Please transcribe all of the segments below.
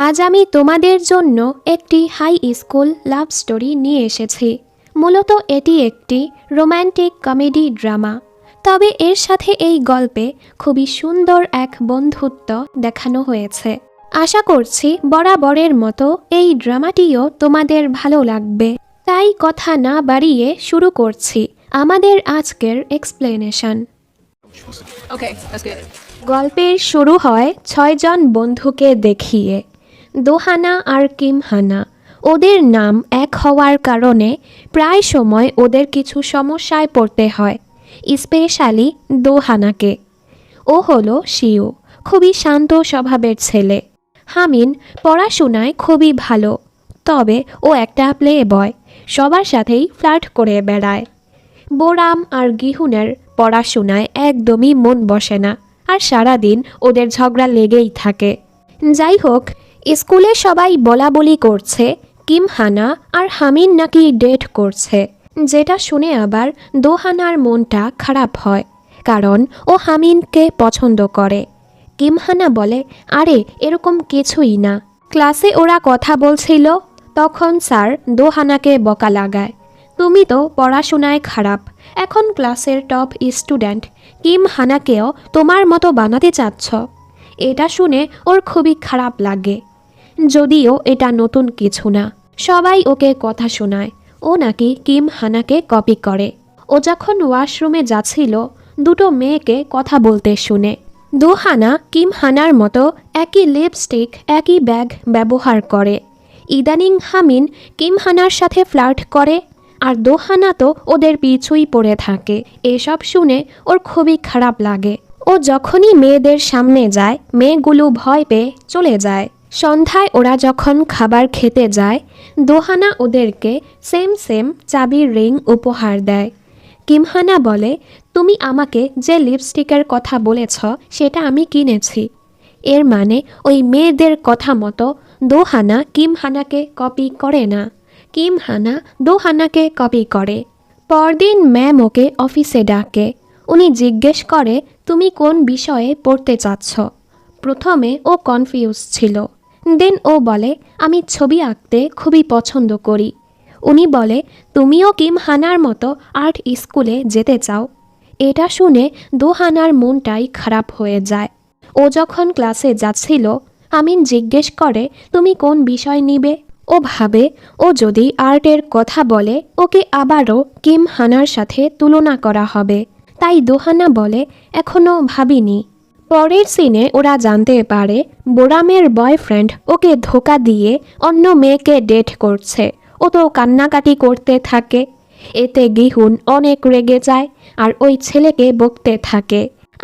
আজ আমি তোমাদের জন্য একটি হাই স্কুল লাভ স্টোরি নিয়ে এসেছি। মূলত এটি একটি রোম্যান্টিক কমেডি ড্রামা, তবে এর সাথে এই গল্পে খুবই সুন্দর এক বন্ধুত্ব দেখানো হয়েছে। আশা করছি বরাবরের মতো এই ড্রামাটিও তোমাদের ভালো লাগবে। তাই কথা না বাড়িয়ে শুরু করছি আমাদের আজকের এক্সপ্লেনেশন। Okay, that's good. গল্পের শুরু হয় 6 জন বন্ধুকে দেখিয়ে। দোহানা আর কিমহানা। ওদের নাম এক হওয়ার কারণে প্রায় সময় ওদের কিছু সমস্যায় পড়তে হয়, স্পেশালি দোহানাকে। ও হলো শিউ, খুবই শান্ত স্বভাবের ছেলে। হামিন পড়াশোনায় খুবই ভালো, তবে ও একটা প্লে বয়, সবার সাথেই ফ্লার্ট করে বেড়ায়। বোরাম আর গিহুনের পড়াশোনায় একদমই মন বসে না, আর সারাদিন ওদের ঝগড়া লেগেই থাকে। যাই হোক, স্কুলে সবাই বলাবলি করছে কিমহানা আর হামিন নাকি ডেট করছে, যেটা শুনে আবার দোহানার মনটা খারাপ হয়, কারণ ও হামিনকে পছন্দ করে। কিমহানা বলে, আরে এরকম কিছুই না। ক্লাসে ওরা কথা বলছিল, তখন স্যার দোহানাকে বকা লাগায়, তুমি তো পড়াশোনায় খারাপ, এখন ক্লাসের টপ স্টুডেন্ট কিমহানাকেও তোমার মতো বানাতে চাচ্ছ। এটা শুনে ওর খুবই খারাপ লাগে, যদিও এটা নতুন কিছু না। সবাই ওকে কথা শোনায় ও নাকি কিমহানাকে কপি করে। ও যখন ওয়াশরুমে যাচ্ছিল, দুটো মেয়েকে কথা বলতে শুনে। দোহানা কিমহানার মতো একই লিপস্টিক, একই ব্যাগ ব্যবহার করে। ইদানিং হামিন কিমহানার সাথে ফ্লার্ট করে, আর দোহানা তো ওদের পিছুই পড়ে থাকে। এসব শুনে ওর খুবই খারাপ লাগে। ও যখনই মেয়েদের সামনে যায়, মেয়েগুলো ভয় পেয়ে চলে যায়। সন্ধ্যায় ওরা যখন খাবার খেতে যায়, দোহানা ওদেরকে সেম চাবির রিং উপহার দেয়। কিমহানা বলে, তুমি আমাকে যে লিপস্টিকের কথা বলেছ সেটা আমি কিনেছি। এর মানে ওই মেয়েদের কথা মতো দোহানা কিমহানাকে কপি করে না, কিমহানা দোহানাকে কপি করে। পরদিন ম্যাম ওকে অফিসে ডাকে। উনি জিজ্ঞেস করে, তুমি কোন বিষয়ে পড়তে চাচ্ছ? প্রথমে ও কনফিউজ ছিল, দেন ও বলে, আমি ছবি আঁকতে খুবই পছন্দ করি। উনি বলে, তুমিও কিমহানার মতো আর্ট স্কুলে যেতে চাও? এটা শুনে দোহানার মনটাই খারাপ হয়ে যায়। ও যখন ক্লাসে যাচ্ছিল, আমিন জিজ্ঞেস করে, তুমি কোন বিষয় নিবে? ও ভাবে ও যদি আর্টের কথা বলে ওকে আবারও কিমহানার সাথে তুলনা করা হবে, তাই দোহানা বলে, এখনও ভাবিনি। পরের সিনে ওরা জানতে পারে বোরামের বয়ফ্রেন্ড ওকে ধোকা দিয়ে অন্য মেয়েকে ডেট করছে। ও তো কান্নাকাটি করতে থাকে। এতে গিহুন অনেক রেগে যায় আর ওই ছেলেকে বকতে থাকে।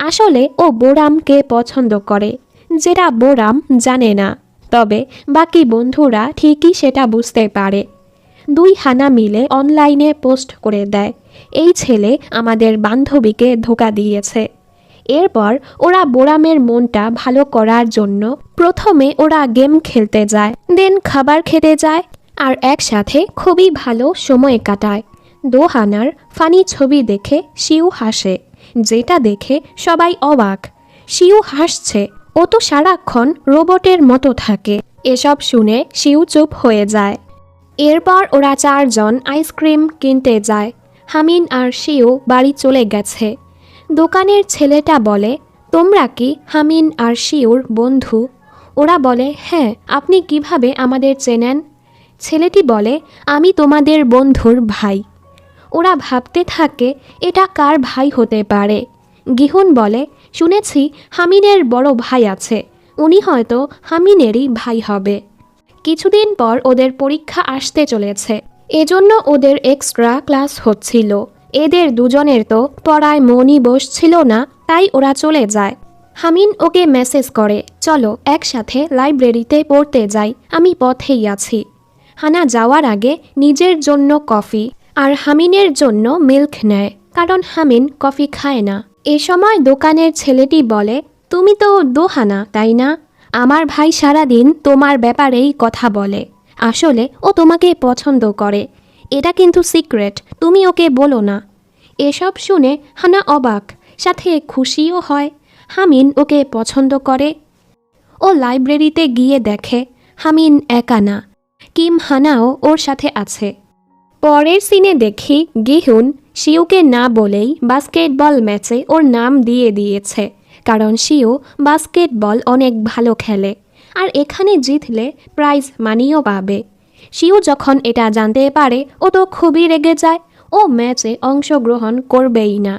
আসলে ও বোরামকে পছন্দ করে, যেটা বোরাম জানে না, তবে বাকি বন্ধুরা ঠিকই সেটা বুঝতে পারে। দুই হানা মিলে অনলাইনে পোস্ট করে দেয়, এই ছেলে আমাদের বান্ধবীকে ধোকা দিয়েছে। এরপর ওরা বোরামের মনটা ভালো করার জন্য প্রথমে ওরা গেম খেলতে যায়, দেন খাবার খেতে যায়, আর একসাথে খুবই ভালো সময় কাটায়। দোহানার ফানি ছবি দেখে শিউ হাসে, যেটা দেখে সবাই অবাক। শিউ হাসছে, ও তো সারাক্ষণ রোবটের মতো থাকে। এসব শুনে শিউ চুপ হয়ে যায়। এরপর ওরা 4 জন আইসক্রিম কিনতে যায়। হামিন আর শিউ বাড়ি চলে গেছে। দোকানের ছেলেটা বলে, তোমরা কি হামিন আর শিউর বন্ধু? ওরা বলে, হ্যাঁ, আপনি কিভাবে আমাদের চেনেন? ছেলেটি বলে, আমি তোমাদের বন্ধুর ভাই। ওরা ভাবতে থাকে এটা কার ভাই হতে পারে। গিহুন বলে, শুনেছি হামিনের বড় ভাই আছে, উনি হয়তো হামিনেরই ভাই হবে। কিছুদিন পর ওদের পরীক্ষা আসতে চলেছে, এজন্য ওদের এক্সট্রা ক্লাস হচ্ছিল। এদের দুজনের তো পড়ায় মনই বসছিল না, তাই ওরা চলে যায়। হামিন ওকে মেসেজ করে, চলো একসাথে লাইব্রেরিতে পড়তে যাই, আমি পথেই আছি। হানা যাওয়ার আগে নিজের জন্য কফি আর হামিনের জন্য মিল্ক নেয়, কারণ হামিন কফি খায় না। এ সময় দোকানের ছেলেটি বলে, তুমি তো দোহানা, তাই না? আমার ভাই সারাদিন তোমার ব্যাপারেই কথা বলে। আসলে ও তোমাকে পছন্দ করে, এটা কিন্তু সিক্রেট, তুমি ওকে বলো না। এসব শুনে হানা অবাক, সাথে খুশিও হয়। হামিন ওকে পছন্দ করে। ও লাইব্রেরিতে গিয়ে দেখে হামিন একা না, কিম হানাও ওর সাথে আছে। পরের সিনে দেখি গিহুন শিউকে না বলেই বাস্কেটবল ম্যাচে ওর নাম দিয়ে দিয়েছে, কারণ শিউ বাস্কেটবল অনেক ভালো খেলে আর এখানে জিতলে প্রাইজ মানিও পাবে। শিউ যখন এটা জানতে পারে ও তো খুবই রেগে যায়, ও ম্যাচে অংশগ্রহণ করবেই না।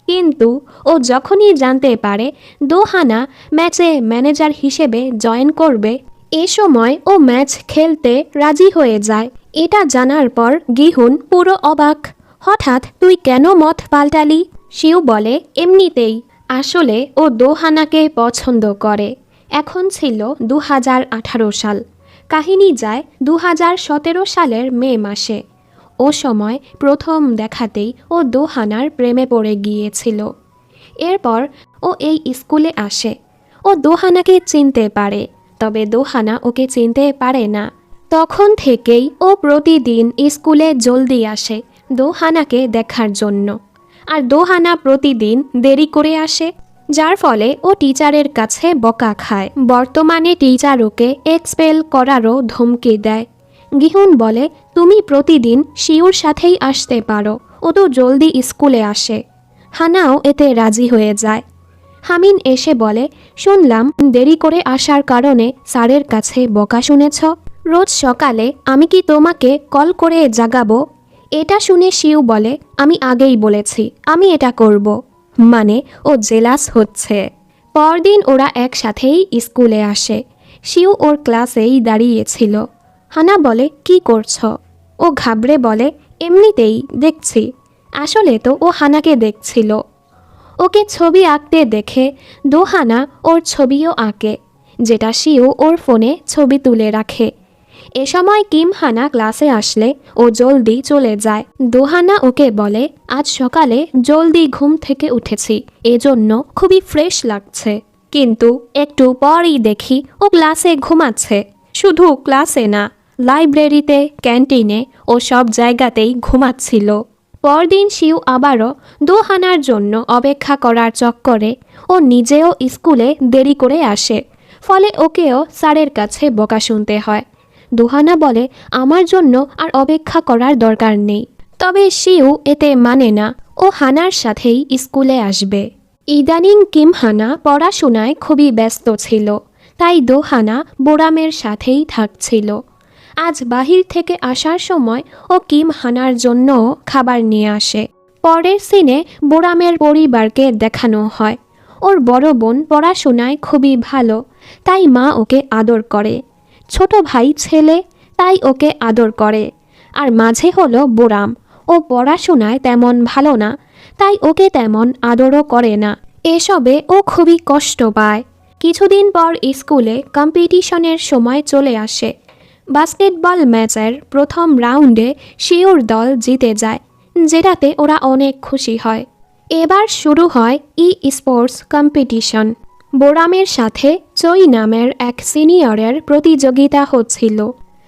কিন্তু ও যখনই জানতে পারে দোহানা ম্যাচে ম্যানেজার হিসেবে জয়েন করবে, এ সময় ও ম্যাচ খেলতে রাজি হয়ে যায়। এটা জানার পর গিহুন পুরো অবাক। হঠাৎ তুই কেন মত পাল্টালি? শিউ বলে এমনিতেই, আসলে ও দোহানাকে পছন্দ করে। এখন ছিল 2018 সাল, কাহিনী যায় 2017 সালের মে মাসে। ও সময় প্রথম দেখাতেই ও দোহানার প্রেমে পড়ে গিয়েছিল। এরপর ও এই স্কুলে আসে। ও দোহানাকে চিনতে পারে, তবে দোহানা ওকে চিনতে পারে না। তখন থেকেই ও প্রতিদিন স্কুলে জলদি আসে দোহানাকে দেখার জন্য, আর দোহানা প্রতিদিন দেরি করে আসে, যার ফলে ও টিচারের কাছে বকা খায়। বর্তমানে টিচার ওকে এক্সপেল করারও ধমকি দেয়। গিহুন বলে তুমি প্রতিদিন শিউর সাথেই আসতে পারো, ও তো জলদি স্কুলে আসে। হানাও এতে রাজি হয়ে যায়। হামিন এসে বলে শুনলাম দেরি করে আসার কারণে স্যারের কাছে বকা শুনেছ। রোজ সকালে আমি কি তোমাকে কল করে জাগাবো? এটা শুনে শিউ বলে আমি আগেই বলেছি আমি এটা করব। মানে ও জেলাস হচ্ছে। পরদিন ওরা একসাথেই স্কুলে আসে। শিউ ওর ক্লাসেই দাঁড়িয়েছিল। হানা বলে কি করছ? ও ঘাবড়ে বলে এমনিতেই দেখছি। আসলে তো ও হানাকে দেখছিল। ওকে ছবি আঁকতে দেখে দোহানা ওর ছবিও আঁকে, যেটা শিউ ওর ফোনে ছবি তুলে রাখে। এ সময় কিম হানা ক্লাসে আসলে ও জলদি চলে যায়। দোহানা ওকে বলে আজ সকালে জলদি ঘুম থেকে উঠেছি, এজন্য খুবই ফ্রেশ লাগছে। কিন্তু একটু পরই দেখি ও ক্লাসে ঘুমাচ্ছে। শুধু ক্লাসে না, লাইব্রেরিতে, ক্যান্টিনে ও সব জায়গাতেই ঘুমাচ্ছিল। পরদিন শিউ আবারও দোহানার জন্য অপেক্ষা করার চক্করে ও নিজেও স্কুলে দেরি করে আসে, ফলে ওকেও স্যারের কাছে বকা শুনতে হয়। দোহানা বলে আমার জন্য আর অপেক্ষা করার দরকার নেই, তবে শিউ এতে মানে না, ও হানার সাথেই স্কুলে আসবে। ইদানিং কিম হানা পড়াশোনায় খুবই ব্যস্ত ছিল, তাই দোহানা বোরামের সাথেই থাকছিল। আজ বাহির থেকে আসার সময় ও কিম হানার জন্য খাবার নিয়ে আসে। পরের সিনে বোরামের পরিবারকে দেখানো হয়। ওর বড় বোন পড়াশোনায় খুবই ভালো, তাই মা ওকে আদর করে। ছোট ভাই ছেলে, তাই ওকে আদর করে। আর মাঝে হলো বোরাম, ও পড়াশোনায় তেমন ভালো না, তাই ওকে তেমন আদরও করে না। এসবে ও খুবই কষ্ট পায়। কিছুদিন পর স্কুলে কম্পিটিশনের সময় চলে আসে। বাস্কেটবল ম্যাচের প্রথম রাউন্ডে শিউর দল জিতে যায়, যেটাতে ওরা অনেক খুশি হয়। এবার শুরু হয় স্পোর্টস কম্পিটিশন। বোরামের সাথে চই নামের এক সিনিয়রের প্রতিযোগিতা হচ্ছিল,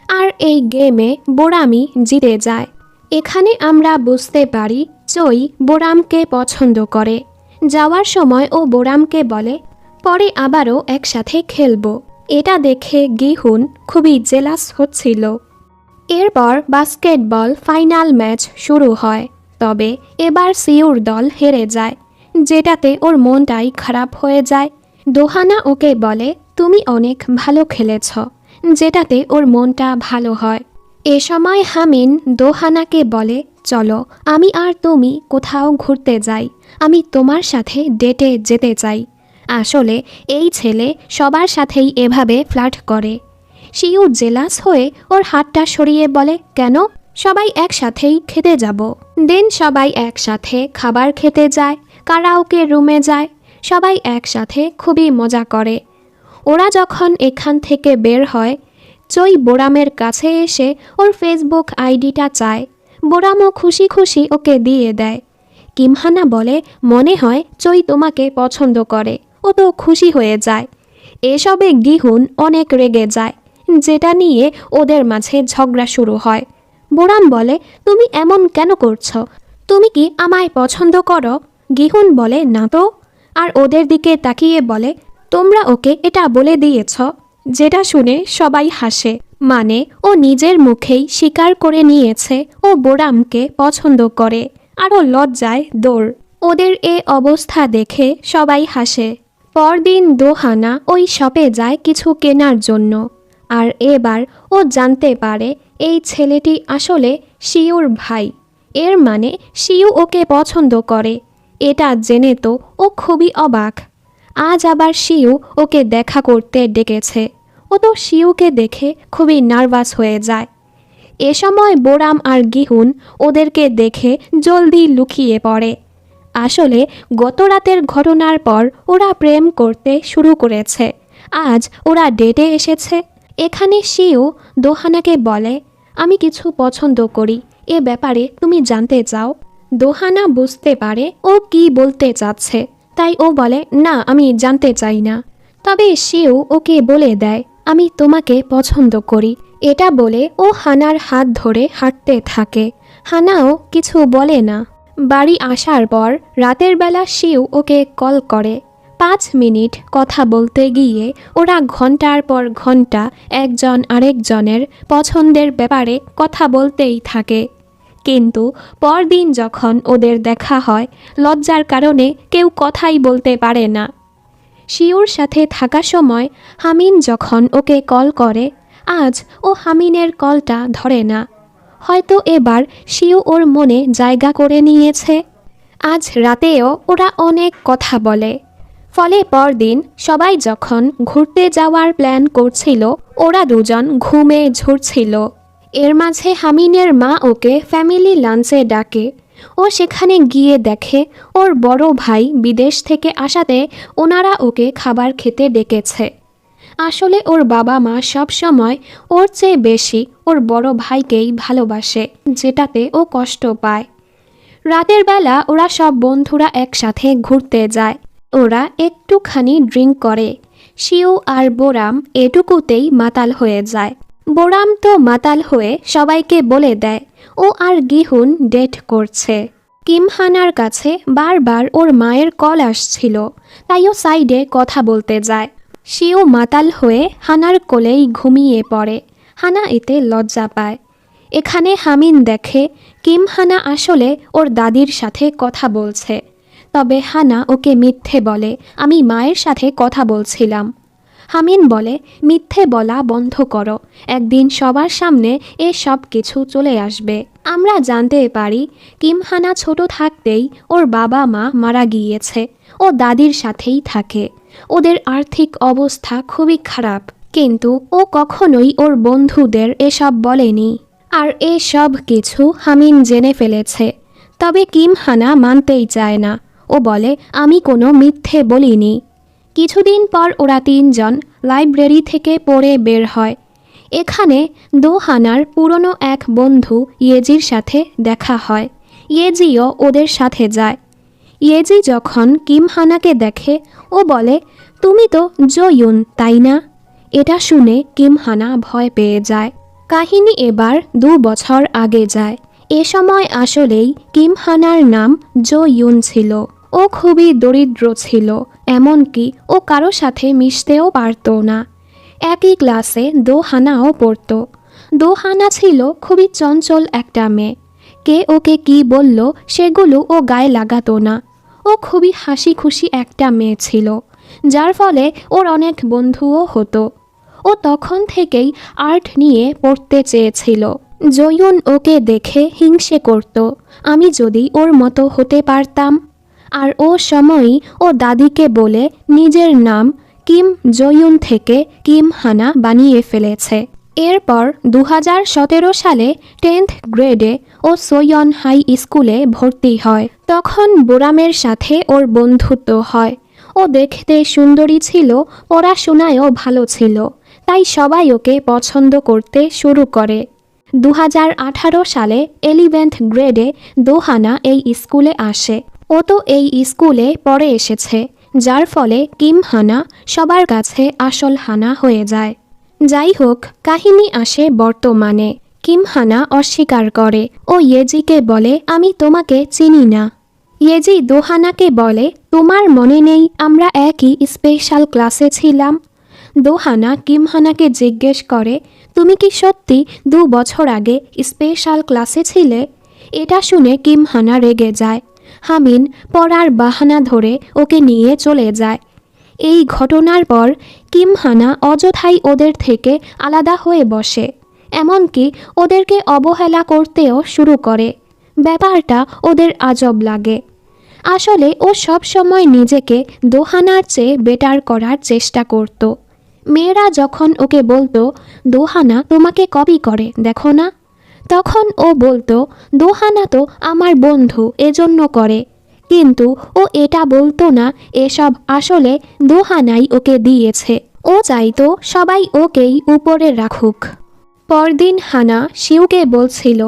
আর এই গেমে বোরামই জিতে যায়। এখানে আমরা বুঝতে পারি চই বোরামকে পছন্দ করে। যাওয়ার সময় ও বোরামকে বলে পরে আবারও একসাথে খেলবো। এটা দেখে গিহুন খুবই জেলাস হচ্ছিল। এরপর বাস্কেটবল ফাইনাল ম্যাচ শুরু হয়, তবে এবার শিউর দল হেরে যায়, যেটাতে ওর মনটাই খারাপ হয়ে যায়। দোহানা ওকে বলে তুমি অনেক ভালো খেলেছ, যেটাতে ওর মনটা ভালো হয়। এ সময় হামিন দোহানাকে বলে চলো আমি আর তুমি কোথাও ঘুরতে যাই, আমি তোমার সাথে ডেটে যেতে চাই। আসলে এই ছেলে সবার সাথেই এভাবে ফ্লার্ট করে। শিউ জেলাস হয়ে ওর হাতটা সরিয়ে বলে কেন? সবাই একসাথেই খেতে যাব। দেন সবাই একসাথে খাবার খেতে যায়, কারাওকে রুমে যায়। সবাই একসাথে খুবই মজা করে। ওরা যখন এখান থেকে বের হয়, চই বোরামের কাছে এসে ওর ফেসবুক আইডিটা চায়। বোরামও খুশি খুশি ওকে দিয়ে দেয়। কিমহানা বলে মনে হয় চই তোমাকে পছন্দ করে, ও তো খুশি হয়ে যায়। এসবে গিহুন অনেক রেগে যায়, যেটা নিয়ে ওদের মাঝে ঝগড়া শুরু হয়। বোরাম বলে তুমি এমন কেন করছো? তুমি কি আমায় পছন্দ করো? গিহুন বলে না তো, আর ওদের দিকে তাকিয়ে বলে তোমরা ওকে এটা বলে দিয়েছ? যেটা শুনে সবাই হাসে। মানে ও নিজের মুখেই স্বীকার করে নিয়েছে ও বোরামকে পছন্দ করে। আরও লজ্জায় দৌড়। ওদের এ অবস্থা দেখে সবাই হাসে। পরদিন দোহানা ওই শপে যায় কিছু কেনার জন্য। আর এবার ও জানতে পারে এই ছেলেটি আসলে শিউর ভাই। এর মানে শিউ ওকে পছন্দ করে। এটা জেনে তো ও খুবই অবাক। আজ আবার শিউ ওকে দেখা করতে ডেকেছে। ও তো শিউকে দেখে খুবই নার্ভাস হয়ে যায়। এ সময় বোরাম আর গিহুন ওদেরকে দেখে জলদি লুকিয়ে পড়ে। আসলে গত রাতের ঘটনার পর ওরা প্রেম করতে শুরু করেছে। আজ ওরা ডেটে এসেছে। এখানে শিউ দোহানাকে বলে, আমি কিছু পছন্দ করি, এ ব্যাপারে তুমি জানতে চাও? দোহানা বুঝতে পারে ও কি বলতে চাচ্ছে, তাই ও বলে, না, আমি জানতে চাই না। তবে শিউ ওকে বলে দেয়, আমি তোমাকে পছন্দ করি। এটা বলে ও হানার হাত ধরে হাঁটতে থাকে। হানাও কিছু বলে না। বাড়ি আসার পর রাতের বেলা শিউ ওকে কল করে। 5 মিনিট কথা বলতে গিয়ে ওরা ঘন্টার পর ঘন্টা একজন আরেকজনের পছন্দের ব্যাপারে কথা বলতেই থাকে। কিন্তু পরদিন যখন ওদের দেখা হয়, লজ্জার কারণে কেউ কথাই বলতে পারে না। শিউর সাথে থাকা সময় হামিন যখন ওকে কল করে, আজ ও হামিনের কলটা ধরে না। হয়তো এবার শিউ ওর মনে জায়গা করে নিয়েছে। আজ রাতেও ওরা অনেক কথা বলে। ফলে পরদিন সবাই যখন ঘুরতে যাওয়ার প্ল্যান করছিল, ওরা দুজন ঘুমে ঝরছিল। এর মাঝে হামিনের মা ওকে ফ্যামিলি লাঞ্চে ডাকে। ও সেখানে গিয়ে দেখে ওর বড় ভাই বিদেশ থেকে আসাতে ওনারা ওকে খাবার খেতে ডেকেছে। আসলে ওর বাবা মা সব সময় ওর চেয়ে বেশি ওর বড় ভাইকেই ভালোবাসে, যেটাতে ও কষ্ট পায়। রাতের বেলা ওরা সব বন্ধুরা একসাথে ঘুরতে যায়। ওরা একটুখানি ড্রিঙ্ক করে। শিউ আর বোরাম এটুকুতেই মাতাল হয়ে যায়। বোরাম তো মাতাল হয়ে সবাইকে বলে দেয় ও আর গিহুন ডেট করছে। কিমহানার কাছে বারবার ওর মায়ের কল আসছিল, তাই ও সাইডে কথা বলতে যায়। শিউ মাতাল হয়ে হানার কোলেই ঘুমিয়ে পড়ে। হানা এতে লজ্জা পায়। এখানে হামিন দেখে কিমহানা আসলে ওর দাদির সাথে কথা বলছে। তবে হানা ওকে মিথ্যে বলে, আমি মায়ের সাথে কথা বলছিলাম। হামিন বলে, মিথ্যে বলা বন্ধ করো, একদিন সবার সামনে এ সব কিছু চলে আসবে। আমরা জানতে পারি কিমহানা ছোট থাকতেই ওর বাবা মা মারা গিয়েছে। ও দাদির সাথেই থাকে। ওদের আর্থিক অবস্থা খুবই খারাপ, কিন্তু ও কখনোই ওর বন্ধুদের এসব বলেনি। আর এ সব কিছু হামিন জেনে ফেলেছে। তবে কিমহানা মানতেই চায় না। ও বলে, আমি কোনো মিথ্যে বলিনি। কিছুদিন পর ওরা তিনজন লাইব্রেরি থেকে পড়ে বের হয়। এখানে দোহানার পুরনো এক বন্ধু ইয়েজির সাথে দেখা হয়। ইয়েজিও ওদের সাথে যায়। ইয়েজি যখন কিমহানাকে দেখে, ও বলে, তুমি তো জোয়ুন, তাই না? এটা শুনে কিমহানা ভয় পেয়ে যায়। কাহিনী এবার 2 বছর আগে যায়। এ সময় আসলেই কিমহানার নাম জোয়ুন ছিল। ও খুবই দরিদ্র ছিল, এমনকি ও কারো সাথে মিশতেও পারত না। একই ক্লাসে দোহানাও পড়ত। দোহানা ছিল খুবই চঞ্চল একটা মেয়ে। কে ওকে কি বলল সেগুলো ও গায়ে লাগাতো না। ও খুবই হাসি খুশি একটা মেয়ে ছিল, যার ফলে ওর অনেক বন্ধুও হতো। ও তখন থেকেই আর্ট নিয়ে পড়তে চেয়েছিল। জয়ুন ওকে দেখে হিংসে করত, আমি যদি ওর মতো হতে পারতাম। আর ও সময়ই ও দাদিকে বলে নিজের নাম কিম জয়ুন থেকে কিমহানা বানিয়ে ফেলেছে। এরপর 2017 সালে 10th গ্রেডে ও সোয়ন হাই স্কুলে ভর্তি হয়। তখন বোরামের সাথে ওর বন্ধুত্ব হয়। ও দেখতে সুন্দরী ছিল, পড়াশোনায়ও ভালো ছিল, তাই সবাই ওকে পছন্দ করতে শুরু করে। 2018 সালে 11th গ্রেডে দোহানা এই স্কুলে আসে। ও তো এই স্কুলে পড়ে এসেছে, যার ফলে কিমহানা সবার কাছে আসল হানা হয়ে যায়। যাই হোক, কাহিনী আসে বর্তমানে। কিমহানা অস্বীকার করে। ও ইয়েজিকে বলে, আমি তোমাকে চিনি না। ইয়েজি দোহানাকে বলে, তোমার মনে নেই আমরা একই স্পেশাল ক্লাসে ছিলাম? দোহানা কিমহানাকে জিজ্ঞেস করে, তুমি কি সত্যি 2 বছর আগে স্পেশাল ক্লাসে ছিলে? এটা শুনে কিমহানা রেগে যায়। হামিন পড়ার বাহানা ধরে ওকে নিয়ে চলে যায়। এই ঘটনার পর কিমহানা অযথাই ওদের থেকে আলাদা হয়ে বসে, এমনকি ওদেরকে অবহেলা করতেও শুরু করে। ব্যাপারটা ওদের আজব লাগে। আসলে ও সব সময় নিজেকে দোহানার চেয়ে বেটার করার চেষ্টা করত। মেয়েরা যখন ওকে বলতো, দোহানা তোমাকে কপি করে দেখো না, তখন ও বলতো, দোহানা তো আমার বন্ধু, এজন্য করে। কিন্তু ও এটা বলতো না এসব আসলে দোহানাই ওকে দিয়েছে। ও চাইতো সবাই ওকেই উপরে রাখুক। পরদিন হানা শিউকে বলছিল,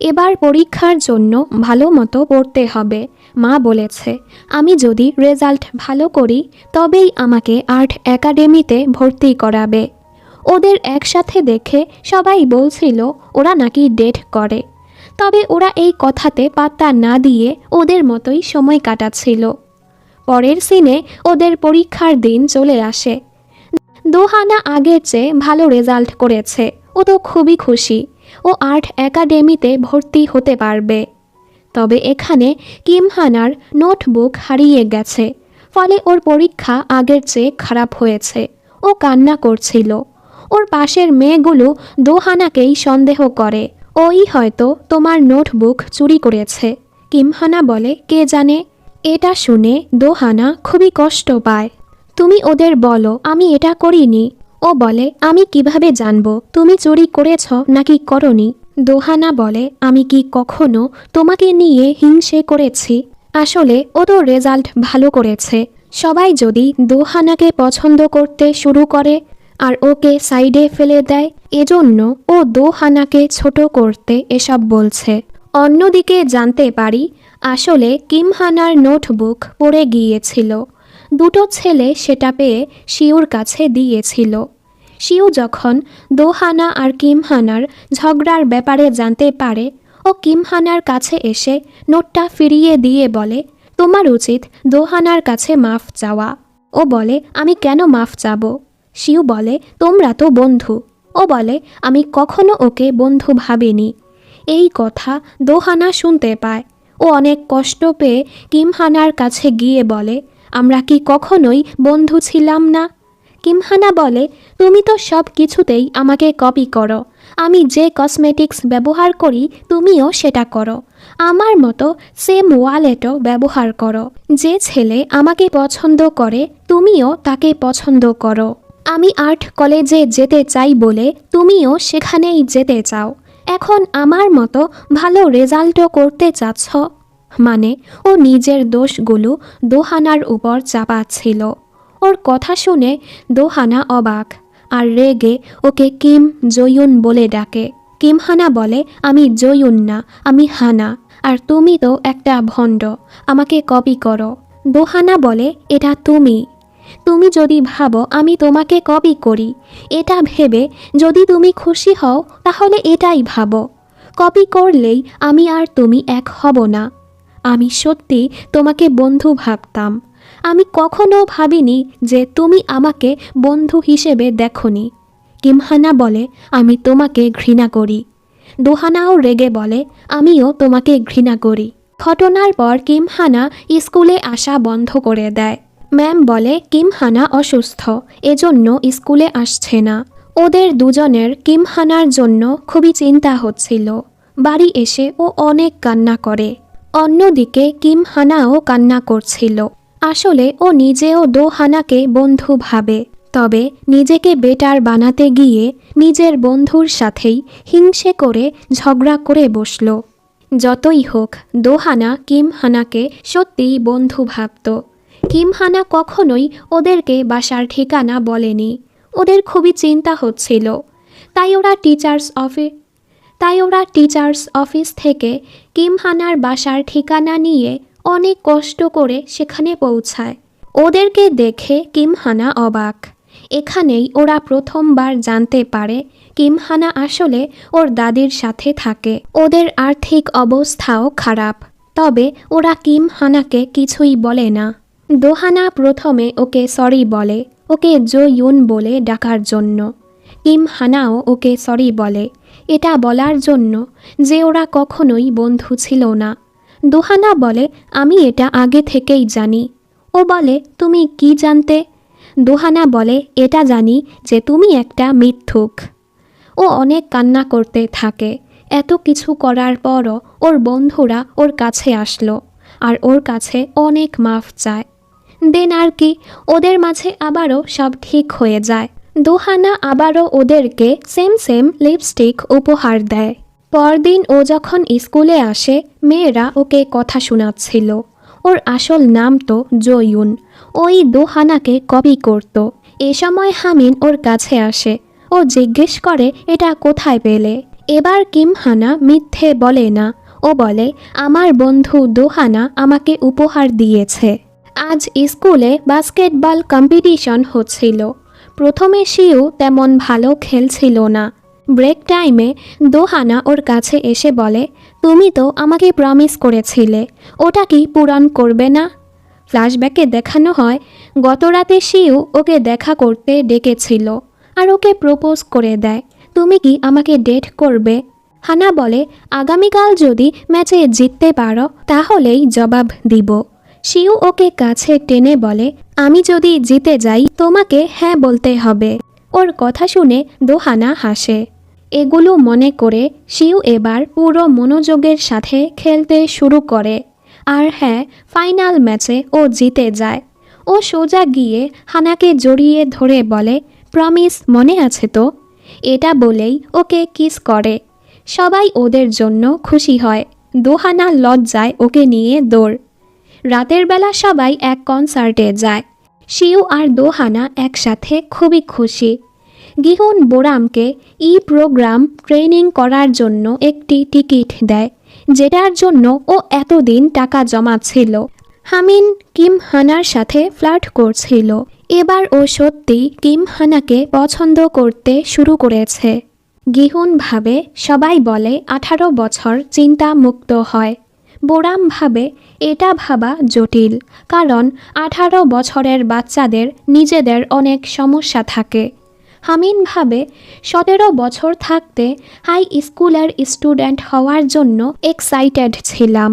এবার পরীক্ষার জন্য ভালো মতো পড়তে হবে। মা বলেছে, আমি যদি রেজাল্ট ভালো করি তবেই আমাকে আর্ট একাডেমিতে ভর্তি করাবে। ওদের একসাথে দেখে সবাই বলছিল ওরা নাকি ডেট করে। তবে ওরা এই কথাতে পাত্তা না দিয়ে ওদের মতোই সময় কাটাচ্ছিল। পরের সিনে ওদের পরীক্ষার দিন চলে আসে। দোহানা আগের চেয়ে ভালো রেজাল্ট করেছে। ও তো খুবই খুশি, ও আর্ট একাডেমিতে ভর্তি হতে পারবে। তবে এখানে কিমহানার নোটবুক হারিয়ে গেছে, ফলে ওর পরীক্ষা আগের চেয়ে খারাপ হয়েছে। ও কান্না করছিল। ওর পাশের মেয়েগুলো দোহানাকেই সন্দেহ করে, ওই হয়তো তোমার নোটবুক চুরি করেছে। কিমহানা বলে, কে জানে। এটা শুনে দোহানা খুবই কষ্ট পায়। তুমি ওদের বলো আমি এটা করিনি। ও বলে, আমি কিভাবে জানবো তুমি চুরি করেছ নাকি করনি? দোহানা বলে, আমি কি কখনো তোমাকে নিয়ে হিংসে করেছি? আসলে ও তো রেজাল্ট ভালো করেছে। সবাই যদি দোহানাকে পছন্দ করতে শুরু করে আর ওকে সাইডে ফেলে দেয়, এজন্য ও দোহানাকে ছোট করতে এসব বলছে। অন্যদিকে জানতে পারি আসলে কিমহানার নোটবুক পড়ে গিয়েছিল। দুটো ছেলে সেটা পেয়ে শিউর কাছে দিয়েছিল। শিউ যখন দোহানা আর কিমহানার ঝগড়ার ব্যাপারে জানতে পারে, ও কিমহানার কাছে এসে নোটটা ফিরিয়ে দিয়ে বলে, তোমার উচিত দোহানার কাছে মাফ চাওয়া। ও বলে, আমি কেন মাফ চাবো? শিউ বলে, তোমরা তো বন্ধু। ও বলে, আমি কখনো ওকে বন্ধু ভাবিনি। এই কথা দোহানা শুনতে পায়। ও অনেক কষ্ট পেয়ে কিমহানার কাছে গিয়ে বলে, আমরা কি কখনোই বন্ধু ছিলাম না? কিমহানা বলে, তুমি তো সব কিছুতেই আমাকে কপি করো। আমি যে কসমেটিক্স ব্যবহার করি তুমিও সেটা করো। আমার মতো সেম ওয়ালেটও ব্যবহার করো। যে ছেলে আমাকে পছন্দ করে তুমিও তাকে পছন্দ করো। আমি আর্ট কলেজে যেতে চাই বলে তুমিও সেখানেই যেতে চাও। এখন আমার মতো ভালো রেজাল্টও করতে চাচ্ছ। মানে ও নিজের দোষগুলো দোহানার উপর চাপাচ্ছিল। ওর কথা শুনে দোহানা অবাক আর রেগে ওকে কিম জয়ুন বলে ডাকে। কিমহানা বলে, আমি জয়ুন না, আমি হানা, আর তুমি তো একটা ভণ্ড, আমাকে কপি করো। দোহানা বলে, এটা তুমি যদি ভাবো আমি তোমাকে কপি করি, এটা ভেবে যদি তুমি খুশি হও তাহলে এটাই ভাবো। কপি করলেই আমি আর তুমি এক হব না। আমি সত্যি তোমাকে বন্ধু ভাবতাম। আমি কখনো ভাবিনি যে তুমি আমাকে বন্ধু হিসেবে দেখোনি। কিমহানা বলে, আমি তোমাকে ঘৃণা করি। দোহানাও রেগে বলে, আমিও তোমাকে ঘৃণা করি। ঘটনার পর কিমহানা স্কুলে আসা বন্ধ করে দেয়। ম্যাম বলে কিমহানা অসুস্থ, এজন্য স্কুলে আসছে না। ওদের দুজনের কিমহানার জন্য খুবই চিন্তা হচ্ছিল। বাড়ি এসে ও অনেক কান্না করে। অন্যদিকে কিমহানাও কান্না করছিল। আসলে ও নিজেও দোহানাকে বন্ধু ভাবে, তবে নিজেকে বেটার বানাতে গিয়ে নিজের বন্ধুর সাথেই হিংসে করে ঝগড়া করে বসল। যতই হোক দোহানা কিমহানাকে সত্যিই বন্ধু ভাবত। কিমহানা কখনোই ওদেরকে বাসার ঠিকানা বলেনি। ওদের খুবই চিন্তা হচ্ছিল। তাই ওরা টিচার্স অফিস থেকে কিমহানার বাসার ঠিকানা নিয়ে অনেক কষ্ট করে সেখানে পৌঁছায়। ওদেরকে দেখে কিমহানা অবাক। এখানেই ওরা প্রথমবার জানতে পারে কিমহানা আসলে ওর দাদির সাথে থাকে। ওদের আর্থিক অবস্থাও খারাপ, তবে ওরা কিমহানাকে কিছুই বলে না। দোহানা প্রথমে ওকে সরি বলে। ওকে জো ইউন বলে ডাকার জন্য। কিম হানাও ওকে সরি বলে, এটা বলার জন্য যে ওরা কখনোই বন্ধু ছিল না। দোহানা বলে, আমি এটা আগে থেকেই জানি। ও বলে, তুমি কি জানতে? দোহানা বলে, এটা জানি যে তুমি একটা মিথ্যুক। ও অনেক কান্না করতে থাকে। এত কিছু করার পরও ওর বন্ধুরা ওর কাছে আসলো আর ওর কাছে অনেক মাফ চায়। দেন আর কি, ওদের মাঝে আবারও সব ঠিক হয়ে যায়। দোহানা আবারও ওদেরকে সেম লিপস্টিক উপহার দেয়। পরদিন ও যখন স্কুলে আসে, মেয়েরা ওকে কথা শোনাচ্ছিল। ওর আসল নাম তো জয়ুন। ওই দোহানাকে কপি করত। এ সময় হামিন ওর কাছে আসে। ও জিজ্ঞেস করে, এটা কোথায় পেলে? এবার কিম হানা মিথ্যে বলে না। ও বলে, আমার বন্ধু দোহানা আমাকে উপহার দিয়েছে। আজ স্কুলে বাস্কেটবল কম্পিটিশন হচ্ছিল। প্রথমে শিউ তেমন ভালো খেলছিল না। ব্রেক টাইমে দোহানা ওর কাছে এসে বলে, তুমি তো আমাকে প্রমিস করেছিলে, ওটা কি পূরণ করবে না? ফ্ল্যাশব্যাকে দেখানো হয় গত রাতে শিউ ওকে দেখা করতে ডেকেছিল আর ওকে প্রপোজ করে দেয়, তুমি কি আমাকে ডেট করবে? হানা বলে, আগামীকাল যদি ম্যাচে জিততে পারো তাহলেই জবাব দিব। শিউ ওকে কাছে টেনে বলে, আমি যদি জিতে যাই তোমাকে হ্যাঁ বলতে হবে। ওর কথা শুনে দোহানা হাসে। এগুলো মনে করে শিউ এবার পুরো মনোযোগের সাথে খেলতে শুরু করে। আর হ্যাঁ, ফাইনাল ম্যাচে ও জিতে যায়। ও সোজা গিয়ে হানাকে জড়িয়ে ধরে বলে, প্রমিস মনে আছে তো? এটা বলেই ওকে কিস করে। সবাই ওদের জন্য খুশি হয়। দোহানা লজ্জায় ওকে নিয়ে দৌড়। রাতের বেলা সবাই এক কনসার্টে যায়। শিউ আর দোহানা একসাথে খুবই খুশি। গিহুন বোরামকে প্রোগ্রাম ট্রেনিং করার জন্য একটি টিকিট দেয়, যেটার জন্য ও এতদিন টাকা জমাচ্ছিল। হামিন কিম হানার সাথে ফ্লার্ট করছিল। এবার ও সত্যি কিম হানাকে পছন্দ করতে শুরু করেছে। গিহুন ভাবে সবাই বলে 18 বছর চিন্তা মুক্ত হয়। বোরাম ভাবে এটা ভাবা জটিল, কারণ 18 বছরের বাচ্চাদের নিজেদের অনেক সমস্যা থাকে। হামিন ভাবে 17 বছর থাকতে হাই স্কুলের স্টুডেন্ট হওয়ার জন্য এক্সাইটেড ছিলাম,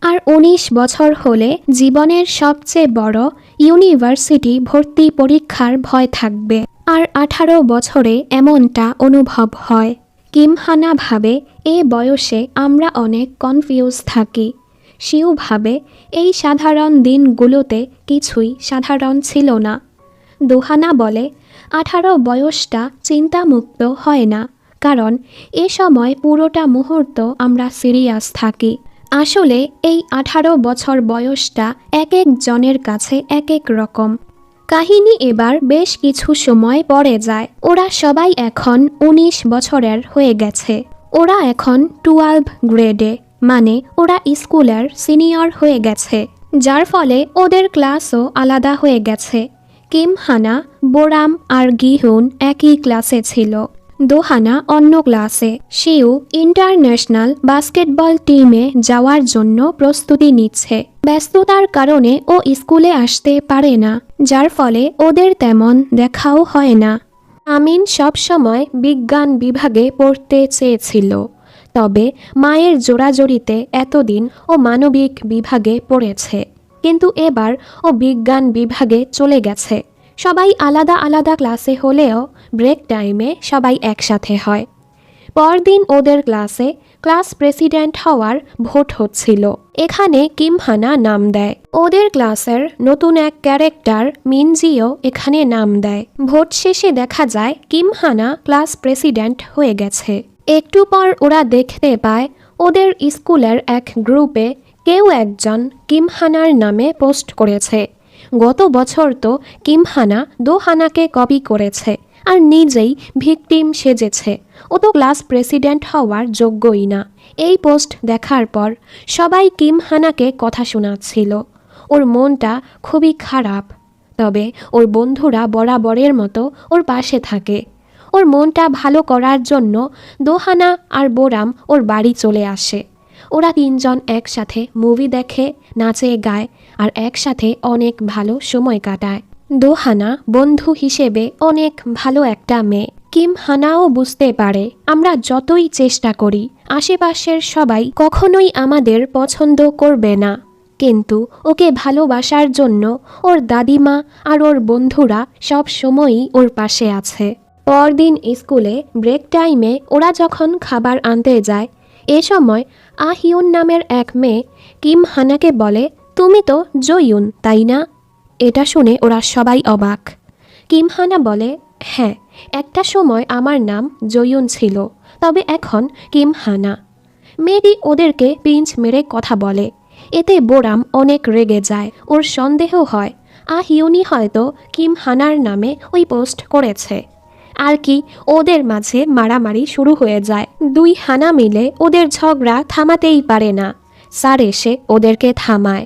আর 19 বছর হলে জীবনের সবচেয়ে বড় ইউনিভার্সিটি ভর্তি পরীক্ষার ভয় থাকবে। আর 18 বছরে এমনটা অনুভব হয়। কিম হানা ভাবে এ বয়সে আমরা অনেক কনফিউজ থাকি। শিউ ভাবে এই সাধারণ দিনগুলোতে কিছুই সাধারণ ছিল না। দোহানা বলে 18 বয়সটা চিন্তামুক্ত হয় না, কারণ এ সময় পুরোটা মুহূর্ত আমরা সিরিয়াস থাকি। আসলে এই 18 বছর বয়সটা এক এক জনের কাছে এক এক রকম। কাহিনী এবার বেশ কিছু সময় পরে যায়। ওরা সবাই এখন 19 বছরের হয়ে গেছে। ওরা এখন 12 গ্রেডে, মানে ওরা স্কুলের সিনিয়র হয়ে গেছে, যার ফলে ওদের ক্লাসও আলাদা হয়ে গেছে। কিম হানা, বোরাম আর গিহুন একই ক্লাসে ছিল, দোহানা অন্য ক্লাসে। শিউ ইন্টারন্যাশনাল বাস্কেটবল টিমে যাওয়ার জন্য প্রস্তুতি নিচ্ছে। ব্যস্ততার কারণে ও স্কুলে আসতে পারে না, যার ফলে ওদের তেমন দেখাও হয় না। আমিন সবসময় বিজ্ঞান বিভাগে পড়তে চেয়েছিল, তবে মায়ের জোরাজোরিতে এতদিন ও মানবিক বিভাগে পড়েছে, কিন্তু এবার ও বিজ্ঞান বিভাগে চলে গেছে। সবাই আলাদা আলাদা ক্লাসে হলেও ব্রেক টাইমে সবাই একসাথে হয়। পরদিন ওদের ক্লাসে ক্লাস প্রেসিডেন্ট হওয়ার ভোট হচ্ছিল। এখানে কিম হানা নাম দেয়। ওদের ক্লাসের নতুন এক ক্যারেক্টার মিনজিও এখানে নাম দেয়। ভোট শেষে দেখা যায় কিম হানা ক্লাস প্রেসিডেন্ট হয়ে গেছে। একটু পর ওরা দেখতে পায় ওদের স্কুলের এক গ্রুপে কেউ একজন কিম হানার নামে পোস্ট করেছে। গত বছর তো কিম হানা দোহানাকে কপি করেছে আর নিজেই ভিকটিম সেজেছে। ও তো ক্লাস প্রেসিডেন্ট হওয়ার যোগ্যই না। এই পোস্ট দেখার পর সবাই কিম হানাকে কথা শোনাচ্ছিল। ওর মনটা খুবই খারাপ, তবে ওর বন্ধুরা বরাবরের মতো ওর পাশে থাকে। ওর মনটা ভালো করার জন্য দোহানা আর বোরাম ওর বাড়ি চলে আসে। ওরা তিনজন একসাথে মুভি দেখে, নাচে, গায় আর একসাথে অনেক ভালো সময় কাটায়। দোহানা বন্ধু হিসেবে অনেক ভালো একটা মেয়ে। কিম হানাও বুঝতে পারে আমরা যতই চেষ্টা করি আশেপাশের সবাই কখনোই আমাদের পছন্দ করবে না, কিন্তু ওকে ভালোবাসার জন্য ওর দাদিমা আর ওর বন্ধুরা সব সময়ই ওর পাশে আছে। পরদিন স্কুলে ব্রেক টাইমে ওরা যখন খাবার আনতে যায়, এ সময় আহিউন নামের এক মেয়ে কিম হানাকে বলে, তুমি তো জয়ুন তাই না? এটা শুনে ওরা সবাই অবাক। কিম হানা বলে, হ্যাঁ, একটা সময় আমার নাম জয়ুন ছিল, তবে এখন কিম হানা। মেয়েটি ওদেরকে পিঞ্চ মেরে কথা বলে। এতে বোরাম অনেক রেগে যায়। ওর সন্দেহ হয় আহিউনি হয়তো কিম হানার নামে ওই পোস্ট করেছে। আর কি ওদের মাঝে মারামারি শুরু হয়ে যায়। দুই হানা মিলে ওদের ঝগড়া থামাতেই পারে না। স্যার এসে ওদেরকে থামায়।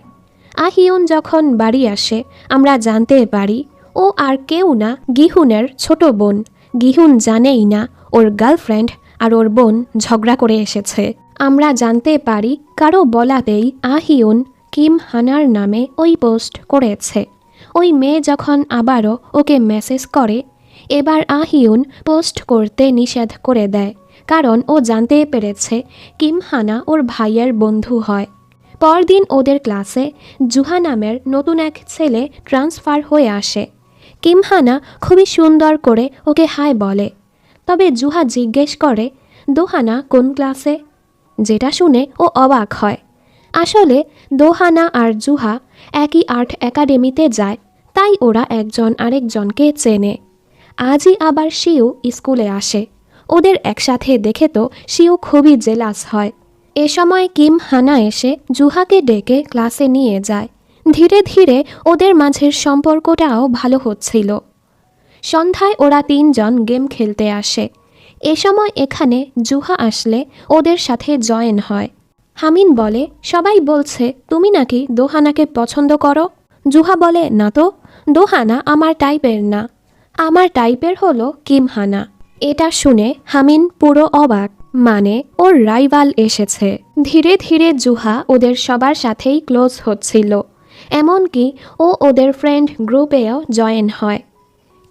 আহিউন যখন বাড়ি আসে আমরা জানতে পারি ও আর কেউ না, গিহুনের ছোট বোন। গিহুন জানেই না ওর গার্লফ্রেন্ড আর ওর বোন ঝগড়া করে এসেছে। আমরা জানতে পারি কারো বলাতেই আহিউন কিম হানার নামে ওই পোস্ট করেছে। ওই মেয়ে যখন আবারও ওকে মেসেজ করে, এবার আহিউন পোস্ট করতে নিষেধ করে দেয়, কারণ ও জানতে পেরেছে কিম হানা ওর ভাইয়ের বন্ধু হয়। পরদিন ওদের ক্লাসে জুহা নামের নতুন এক ছেলে ট্রান্সফার হয়ে আসে। কিম হানা খুবই সুন্দর করে ওকে হাই বলে, তবে জুহা জিজ্ঞেস করে দোহানা কোন ক্লাসে, যেটা শুনে ও অবাক হয়। আসলে দোহানা আর জুহা একই আর্ট একাডেমিতে যায়, তাই ওরা একজন আরেকজনকে চেনে। আজই আবার শিউ স্কুলে আসে। ওদের একসাথে দেখে তো শিউ খুবই জেলাস হয়। এ সময় কিম হানা এসে জুহাকে ডেকে ক্লাসে নিয়ে যায়। ধীরে ধীরে ওদের মাঝের সম্পর্কটাও ভালো হচ্ছিল। সন্ধ্যায় ওরা তিনজন গেম খেলতে আসে। এ সময় এখানে জুহা আসলে ওদের সাথে জয়েন হয়। হামিন বলে, সবাই বলছে তুমি নাকি দোহানাকে পছন্দ করো। জুহা বলে, না তো, দোহানা আমার টাইপের না, আমার টাইপের হলো কিম হানা। এটা শুনে হামিন পুরো অবাক, মানে ওর রাইভাল এসেছে। ধীরে ধীরে জুহা ওদের সবার সাথেই ক্লোজ হচ্ছিল, এমনকি ও ওদের ফ্রেন্ড গ্রুপেও জয়েন হয়।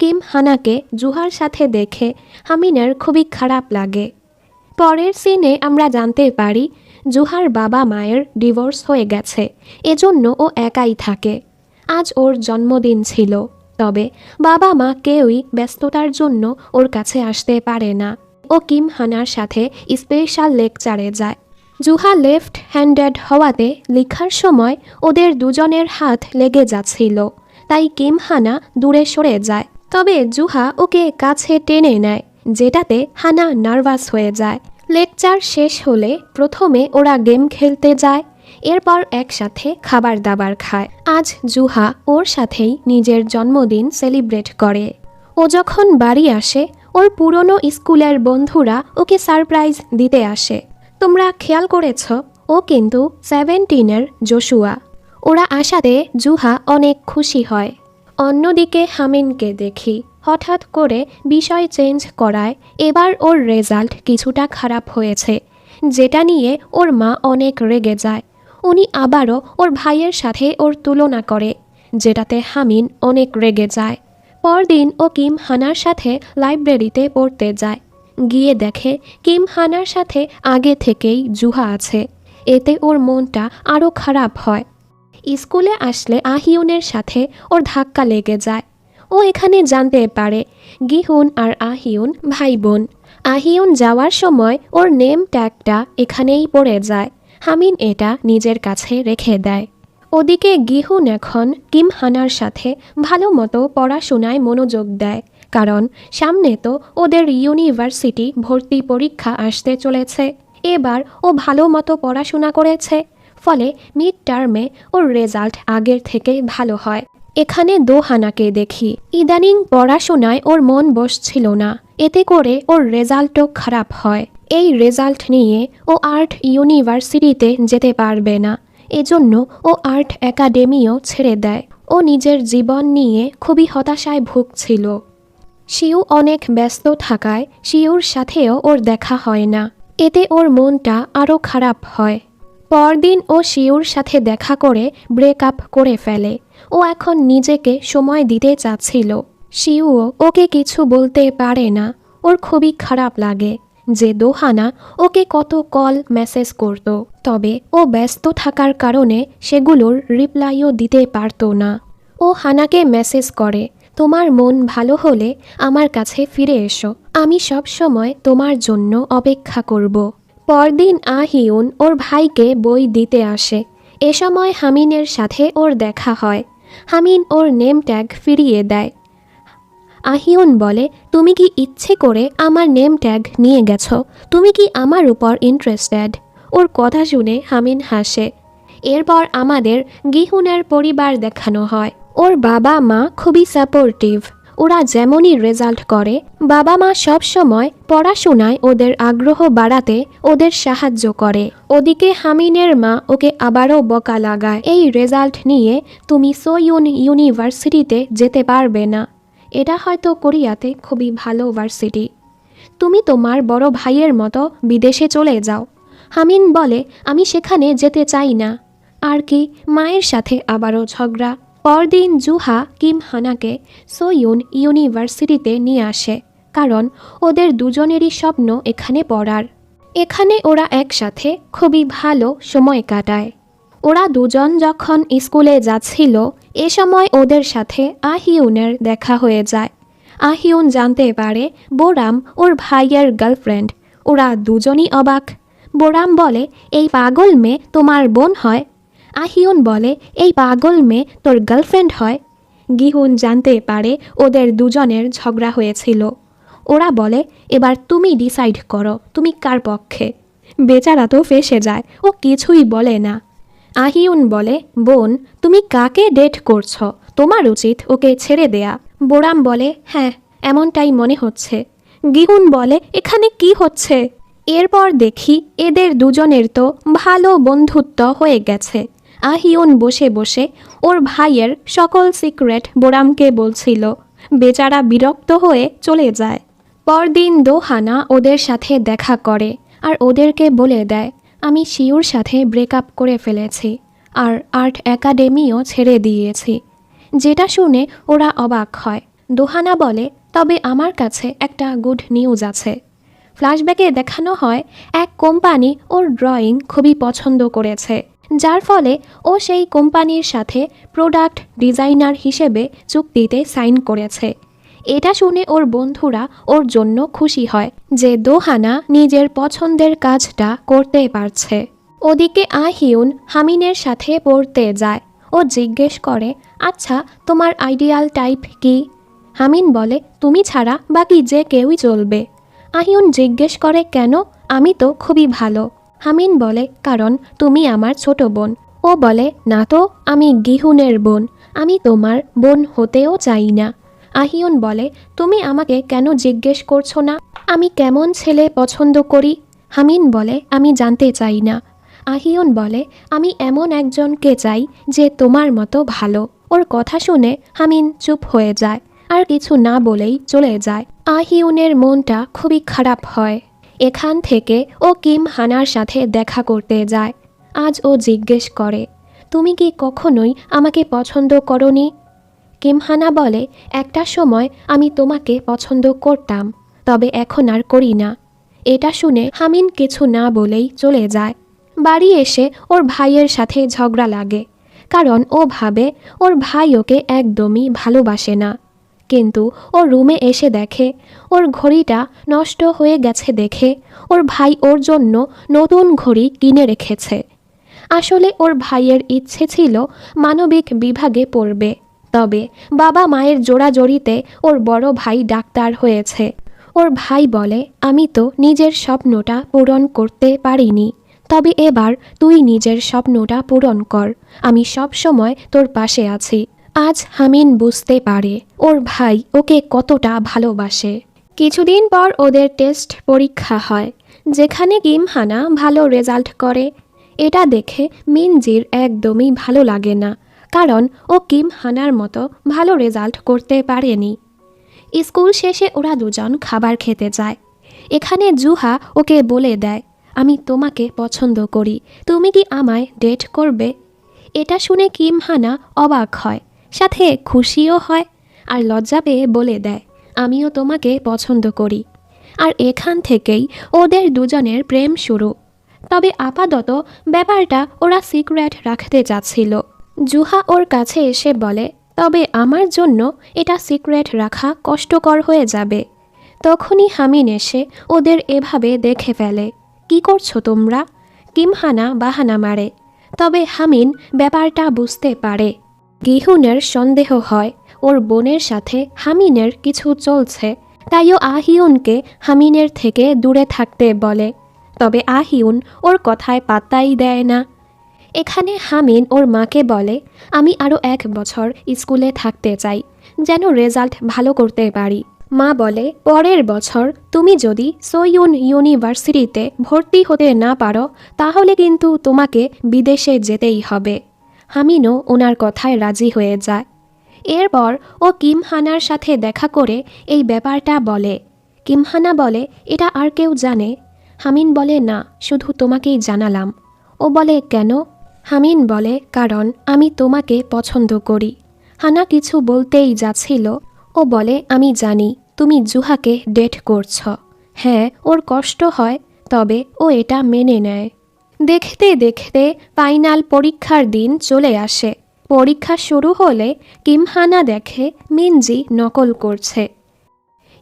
কিম হানাকে জুহার সাথে দেখে হামিনের খুবই খারাপ লাগে। পরের সিনে আমরা জানতে পারি জুহার বাবা মায়ের ডিভোর্স হয়ে গেছে, এজন্য ও একাই থাকে। আজ ওর জন্মদিন ছিল, তবে বাবা মা কেউই ব্যস্ততার জন্য ওর কাছে আসতে পারে না। ও কিম হানার সাথে স্পেশাল লেকচারে যায়। জুহা লেফট হ্যান্ডেড হওয়াতে লেখার সময় ওদের দুজনের হাত লেগে যাচ্ছিল, তাই কিম হানা দূরে সরে যায়। তবে জুহা ওকে কাছে টেনে নেয়, যেটাতে হানা নার্ভাস হয়ে যায়। লেকচার শেষ হলে প্রথমে ওরা গেম খেলতে যায়, এরপর একসাথে খাবার দাবার খায়। আজ জুহা ওর সাথেই নিজের জন্মদিন সেলিব্রেট করে। ও যখন বাড়ি আসে ওর পুরনো স্কুলের বন্ধুরা ওকে সারপ্রাইজ দিতে আসে। তোমরা খেয়াল করেছ ও কিন্তু 17-এর জোশুয়া। ওরা আসাতে জুহা অনেক খুশি হয়। অন্যদিকে হামিনকে দেখি হঠাৎ করে বিষয় চেঞ্জ করায় এবার ওর রেজাল্ট কিছুটা খারাপ হয়েছে, যেটা নিয়ে ওর মা অনেক রেগে যায়। উনি আবারও ওর ভাইয়ের সাথে ওর তুলনা করে, যেটাতে হামিন অনেক রেগে যায়। পরদিন ও কিম হানার সাথে লাইব্রেরিতে পড়তে যায়। গিয়ে দেখে কিম হানার সাথে আগে থেকেই জুহা আছে। এতে ওর মনটা আরও খারাপ হয়। স্কুলে আসলে আহিউনের সাথে ওর ধাক্কা লেগে যায়। ও এখানে জানতে পারে গিহুন আর আহিউন ভাই বোন। আহিউন যাওয়ার সময় ওর নেম ট্যাগটা এখানেই পড়ে যায়। হামিন এটা নিজের কাছে রেখে দেয়। ওদিকে গিহুন এখন কিম হানার সাথে ভালো মতো পড়াশোনায় মনোযোগ দেয়, কারণ সামনে তো ওদের ইউনিভার্সিটি ভর্তি পরীক্ষা আসতে চলেছে। এবার ও ভালো মতো পড়াশোনা করেছে, ফলে মিড টার্মে ওর রেজাল্ট আগের থেকে ভালো হয়। এখানে দোহানাকে দেখি ইদানিং পড়াশোনায় ওর মন বসছিল না, এতে করে ওর রেজাল্টও খারাপ হয়। এই রেজাল্ট নিয়ে ও আর্ট ইউনিভার্সিটিতে যেতে পারবে না, এজন্য ও আর্ট একাডেমিও ছেড়ে দেয়। ও নিজের জীবন নিয়ে খুবই হতাশায় ভুগছিল। শিউ অনেক ব্যস্ত থাকায় শিউর সাথেও ওর দেখা হয় না, এতে ওর মনটা আরও খারাপ হয়। পরদিন ও শিউর সাথে দেখা করে ব্রেকআপ করে ফেলে। ও এখন নিজেকে সময় দিতে চাচ্ছিল। শিউও ওকে কিছু বলতে পারে না। ওর খুবই খারাপ লাগে যে দোহানা ওকে কত কল মেসেজ করত, তবে ও ব্যস্ত থাকার কারণে সেগুলোর রিপ্লাইও দিতে পারতো না। ও হানাকে মেসেজ করে, তোমার মন ভালো হলে আমার কাছে ফিরে এসো, আমি সব সময় তোমার জন্য অপেক্ষা করব। পরদিন আহিউন ওর ভাইকে বই দিতে আসে। এ সময় হামিনের সাথে ওর দেখা হয়। হামিন ওর নেম ট্যাগ ফিরিয়ে দেয়। আহিউন বলে, তুমি কি ইচ্ছে করে আমার নেম ট্যাগ নিয়ে গেছো? তুমি কি আমার উপর ইন্টারেস্টেড? ওর কথা শুনে হামিন হাসে। এরপর আমাদের গিহুনের পরিবার দেখানো হয়। ওর বাবা মা খুবই সাপোর্টিভ। ওরা যেমনই রেজাল্ট করে, বাবা মা সব সময় পড়াশোনায় ওদের আগ্রহ বাড়াতে ওদের সাহায্য করে। ওদিকে হামিনের মা ওকে আবারও বকা লাগায়, এই রেজাল্ট নিয়ে তুমি সোয়ুন ইউনিভার্সিটিতে যেতে পারবে না। এটা হয়তো কোরিয়াতে খুবই ভালো ভার্সিটি। তুমি তোমার বড় ভাইয়ের মতো বিদেশে চলে যাও। হামিন বলে, আমি সেখানে যেতে চাই না। আর কি, মায়ের সাথে আবারও ঝগড়া। পরদিন জুহা কিম হানাকে সোয়ুন ইউনিভার্সিটিতে নিয়ে আসে, কারণ ওদের দুজনেরই স্বপ্ন এখানে পড়ার। এখানে ওরা একসাথে খুবই ভালো সময় কাটায়। ওরা দুজন যখন স্কুলে যাচ্ছিল, এ সময় ওদের সাথে আহিউনের দেখা হয়ে যায়। আহিউন জানতে পারে বোরাম ওর ভাইয়ের গার্লফ্রেন্ড। ওরা দুজনই অবাক। বোরাম বলে, এই পাগল মেয়ে তোমার বোন হয়? আহিউন বলে, এই পাগল মেয়ে তোর গার্লফ্রেন্ড হয়? গিহুন জানতে পারে ওদের দুজনের ঝগড়া হয়েছিল। ওরা বলে, এবার তুমি ডিসাইড করো তুমি কার পক্ষে। বেচারা তো ফেঁসে যায়, ও কিছুই বলে না। আহিউন বলে, বোন, তুমি কাকে ডেট করছো? তোমার উচিত ওকে ছেড়ে দেয়া। বোরাম বলে, হ্যাঁ, এমনটাই মনে হচ্ছে। গিহুন বলে, এখানে কি হচ্ছে? এরপর দেখি এদের দুজনের তো ভালো বন্ধুত্ব হয়ে গেছে। আহিউন বসে বসে ওর ভাইয়ের সকল সিক্রেট বোরামকে বলছিল। বেচারা বিরক্ত হয়ে চলে যায়। পরদিন দোহানা ওদের সাথে দেখা করে আর ওদেরকে বলে দেয়, আমি শিউর সাথে ব্রেকআপ করে ফেলেছি আর আর্ট একাডেমিও ছেড়ে দিয়েছি। যেটা শুনে ওরা অবাক হয়। দোহানা বলে, তবে আমার কাছে একটা গুড নিউজ আছে। ফ্ল্যাশব্যাকে দেখানো হয় এক কোম্পানি ওর ড্রয়িং খুবই পছন্দ করেছে, যার ফলে ও সেই কোম্পানির সাথে প্রোডাক্ট ডিজাইনার হিসেবে চুক্তিতে সাইন করেছে। এটা শুনে ওর বন্ধুরা ওর জন্য খুশি হয় যে দোহানা নিজের পছন্দের কাজটা করতে পারছে। ওদিকে আহিউন হামিনের সাথে পড়তে যায়। ও জিজ্ঞেস করে, আচ্ছা, তোমার আইডিয়াল টাইপ কি? হামিন বলে, তুমি ছাড়া বাকি যে কেউই চলবে। আহিউন জিজ্ঞেস করে, কেন? আমি তো খুবই ভালো। হামিন বলে, কারণ তুমি আমার ছোট বোন। ও বলে, না তো, আমি গিহুনের বোন, আমি তোমার বোন হতেও চাই না। আহিউন বলে, তুমি আমাকে কেন জিজ্ঞেস করছো না আমি কেমন ছেলে পছন্দ করি? হামিন বলে, আমি জানতে চাই না। আহিউন বলে, আমি এমন একজনকে চাই যে তোমার মতো ভালো। ওর কথা শুনে হামিন চুপ হয়ে যায় আর কিছু না বলেই চলে যায়। আহিউনের মনটা খুবই খারাপ হয়। এখান থেকে ও কিম হানার সাথে দেখা করতে যায়। আজ ও জিজ্ঞেস করে, তুমি কি কখনোই আমাকে পছন্দ করনি? কিম হানা বলে, একটা সময় আমি তোমাকে পছন্দ করতাম, তবে এখন আর করি না। এটা শুনে হামিন কিছু না বলেই চলে যায়। বাড়ি এসে ওর ভাইয়ের সাথে ঝগড়া লাগে, কারণ ও ভাবে ওর ভাই ওকে একদমই ভালোবাসে না। কিন্তু ও রুমে এসে দেখে ওর ঘড়িটা নষ্ট হয়ে গেছে দেখে ওর ভাই ওর জন্য নতুন ঘড়ি কিনে রেখেছে। আসলে ওর ভাইয়ের ইচ্ছে ছিল মানবিক বিভাগে পড়বে, তবে বাবা মায়ের জোড়াজড়িতে ওর বড় ভাই ডাক্তার হয়েছে। ওর ভাই বলে, আমি তো নিজের স্বপ্নটা পূরণ করতে পারিনি, তবে এবার তুই নিজের স্বপ্নটা পূরণ কর, আমি সব সময় তোর পাশে আছি। আজ হামিন বুঝতে পারে ওর ভাই ওকে কতটা ভালোবাসে। কিছুদিন পর ওদের টেস্ট পরীক্ষা হয়, যেখানে কিম হানা ভালো রেজাল্ট করে। এটা দেখে মিনজির একদমই ভালো লাগে না, কারণ ও কিম হানার মতো ভালো রেজাল্ট করতে পারেনি। স্কুল শেষে ওরা দুজন খাবার খেতে যায়। এখানে জুহা ওকে বলে দেয়, আমি তোমাকে পছন্দ করি, তুমি কি আমায় ডেট করবে? এটা শুনে কিম হানা অবাক হয়, সাথে খুশিও হয় আর লজ্জা পেয়ে বলে দেয় আমিও তোমাকে পছন্দ করি। আর এখান থেকেই ওদের দুজনের প্রেম শুরু। তবে আপাতত ব্যাপারটা ওরা সিক্রেট রাখতে চাচ্ছিল। জুহা ওর কাছে এসে বলে তবে আমার জন্য এটা সিক্রেট রাখা কষ্টকর হয়ে যাবে। তখনই হামিন এসে ওদের এভাবে দেখে ফেলে। কি করছো তোমরা? কিমহানা বাহানা মারে। তবে হামিন ব্যাপারটা বুঝতে পারে। গিহুনের সন্দেহ হয় ওর বোনের সাথে হামিনের কিছু চলছে, তাইও আহিউনকে হামিনের থেকে দূরে থাকতে বলে। তবে আহিউন ওর কথায় পাত্তাই দেয় না। এখানে হামিন ওর মাকে বলে আমি আরও 1 বছর স্কুলে থাকতে চাই, যেন রেজাল্ট ভালো করতে পারি। মা বলে পরের বছর তুমি যদি সোয়ুন ইউনিভার্সিটিতে ভর্তি হতে না পারো তাহলে কিন্তু তোমাকে বিদেশে যেতেই হবে। হামিনও ওনার কথায় রাজি হয়ে যায়। এরপর ও কিমহানার সাথে দেখা করে এই ব্যাপারটা বলে। কিমহানা বলে এটা আর কেউ জানে? হামিন বলে না, শুধু তোমাকেই জানালাম। ও বলে কেন? হামিন বলে কারণ আমি তোমাকে পছন্দ করি। হানা কিছু বলতেই যাচ্ছিল, ও বলে আমি জানি তুমি জুহাকে ডেট করছ। হ্যাঁ, ওর কষ্ট হয়, তবে ও এটা মেনে নেয়। দেখতে দেখতে ফাইনাল পরীক্ষার দিন চলে আসে। পরীক্ষা শুরু হলে কিমহানা দেখে মিনজি নকল করছে।